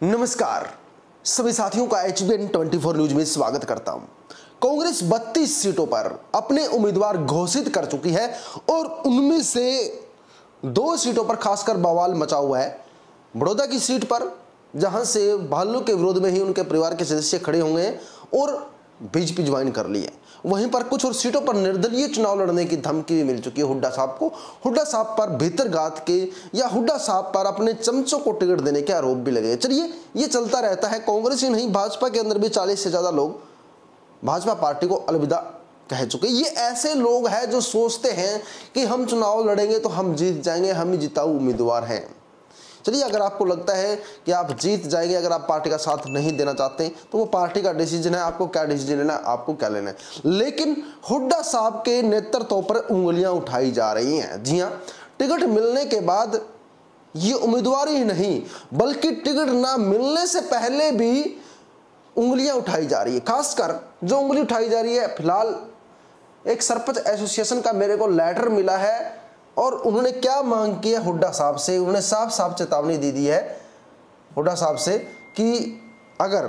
नमस्कार, सभी साथियों का HBN 24 न्यूज में स्वागत करता हूं। कांग्रेस 32 सीटों पर अपने उम्मीदवार घोषित कर चुकी है और उनमें से 2 सीटों पर खासकर बवाल मचा हुआ है। बड़ौदा की सीट पर, जहां से भालू के विरोध में ही उनके परिवार के सदस्य खड़े होंगे हैं और बीजेपी ज्वाइन कर ली है। वहीं पर कुछ और सीटों पर निर्दलीय चुनाव लड़ने की धमकी भी मिल चुकी है हुड्डा साहब को। हुड्डा साहब पर भीतरघात के या हुड्डा साहब पर अपने चमचों को टिकट देने के आरोप भी लगे। चलिए, ये चलता रहता है। कांग्रेस ही नहीं, भाजपा के अंदर भी 40 से ज्यादा लोग भाजपा पार्टी को अलविदा कह चुके। ये ऐसे लोग हैं जो सोचते हैं कि हम चुनाव लड़ेंगे तो हम जीत जाएंगे, हम ही जिताऊ उम्मीदवार हैं। चलिए, अगर आपको लगता है कि आप जीत जाएंगे, अगर आप पार्टी का साथ नहीं देना चाहते तो वो पार्टी का डिसीजन है, आपको क्या डिसीजन लेना है, आपको क्या लेना है। लेकिन हुड्डा साहब के नेतृत्व पर उंगलियां उठाई जा रही हैं। जी हां, टिकट मिलने के बाद ये उम्मीदवार ही नहीं बल्कि टिकट ना मिलने से पहले भी उंगलियां उठाई जा रही है। खासकर जो उंगली उठाई जा रही है, फिलहाल एक सरपंच एसोसिएशन का मेरे को लेटर मिला है और उन्होंने क्या मांग की है हुड्डा साहब से। उन्होंने साफ साफ चेतावनी दे दी है हुड्डा साहब से कि अगर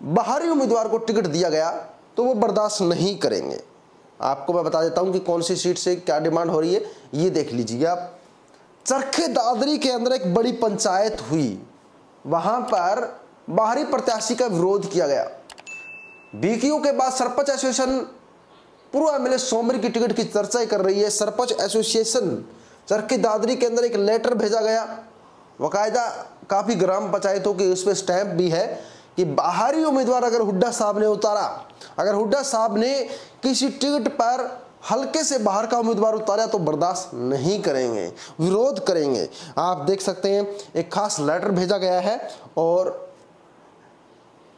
बाहरी उम्मीदवार को टिकट दिया गया तो वो बर्दाश्त नहीं करेंगे। आपको मैं बता देता हूं कि कौन सी सीट से क्या डिमांड हो रही है, ये देख लीजिए आप। चरखे दादरी के अंदर एक बड़ी पंचायत हुई, वहां पर बाहरी प्रत्याशी का विरोध किया गया। बीकेयू के बाद सरपंच एसोसिएशन पूर्व एमएलए सोमरी की टिकट की चर्चा कर रही है। सरपंच एसोसिएशन चरखी दादरी के अंदर एक लेटर भेजा गया, बाकायदा काफी ग्राम पंचायतों की उस पर स्टैंप भी है कि बाहरी उम्मीदवार अगर हुड्डा साहब ने उतारा, अगर हुड्डा साहब ने किसी टिकट पर हल्के से बाहर का उम्मीदवार उतारा तो बर्दाश्त नहीं करेंगे, विरोध करेंगे। आप देख सकते हैं एक खास लेटर भेजा गया है और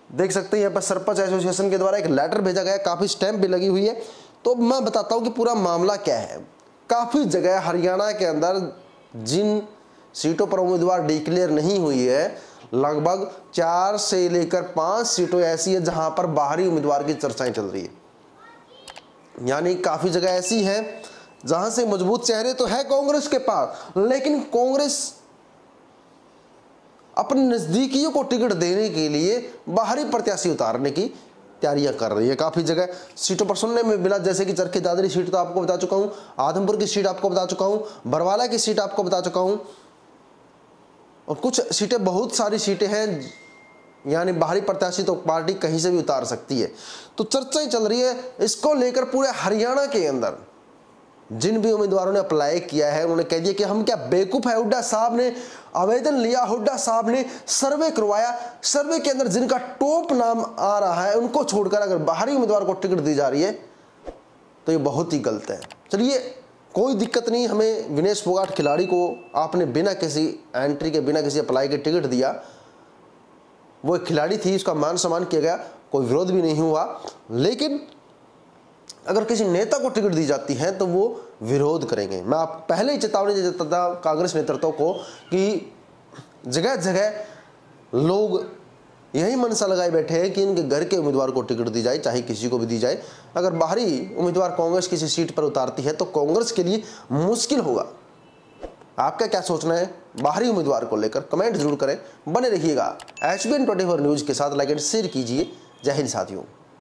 देख सकते हैं यहाँ पर सरपंच एसोसिएशन के द्वारा एक लेटर भेजा गया है, काफी स्टैंप भी लगी हुई है। तो मैं बताता हूं कि पूरा मामला क्या है। काफी जगह हरियाणा के अंदर जिन सीटों पर उम्मीदवार डिक्लेयर नहीं हुई है, लगभग 4 से लेकर 5 सीटों ऐसी है जहां पर बाहरी उम्मीदवार की चर्चाएं चल रही है। यानी काफी जगह ऐसी है जहां से मजबूत चेहरे तो है कांग्रेस के पास, लेकिन कांग्रेस अपने नजदीकियों को टिकट देने के लिए बाहरी प्रत्याशी उतारने की तैयारियां कर रही है। काफी जगह सीटों पर सुनने में मिला, जैसे कि चरखी दादरी सीट तो आपको बता चुका हूं, आदमपुर की सीट आपको बता चुका हूं, बरवाला की सीट आपको बता चुका हूं और कुछ सीटें, बहुत सारी सीटें हैं। यानी बाहरी प्रत्याशी तो पार्टी कहीं से भी उतार सकती है। तो चर्चाएं चल रही है इसको लेकर पूरे हरियाणा के अंदर। जिन भी उम्मीदवारों ने अप्लाई किया है उन्होंने कह दिया कि हम क्या बेवकूफ है। हुड्डा साहब ने आवेदन लिया, हुड्डा साहब ने सर्वे करवाया, सर्वे के अंदर जिनका टॉप नाम आ रहा है उनको छोड़कर अगर बाहरी उम्मीदवार को टिकट दी जा रही है तो ये बहुत ही गलत है। चलिए, कोई दिक्कत नहीं, हमें विनेश फोगाट खिलाड़ी को आपने बिना किसी एंट्री के, बिना किसी अप्लाई के टिकट दिया। वो एक खिलाड़ी थी, उसका मान सम्मान किया गया, कोई विरोध भी नहीं हुआ। लेकिन अगर किसी नेता को टिकट दी जाती है तो वो विरोध करेंगे। मैं आप पहले ही चेतावनी दे देता था कांग्रेस नेतृत्व को कि जगह जगह लोग यही मनसा लगाए बैठे हैं कि इनके घर के उम्मीदवार को टिकट दी जाए, चाहे किसी को भी दी जाए। अगर बाहरी उम्मीदवार कांग्रेस किसी सीट पर उतारती है तो कांग्रेस के लिए मुश्किल होगा। आपका क्या सोचना है बाहरी उम्मीदवार को लेकर, कमेंट जरूर करें। बने रहिएगा HBN 24 न्यूज के साथ, लाइक एंड शेयर कीजिए। जय हिंद साथियों।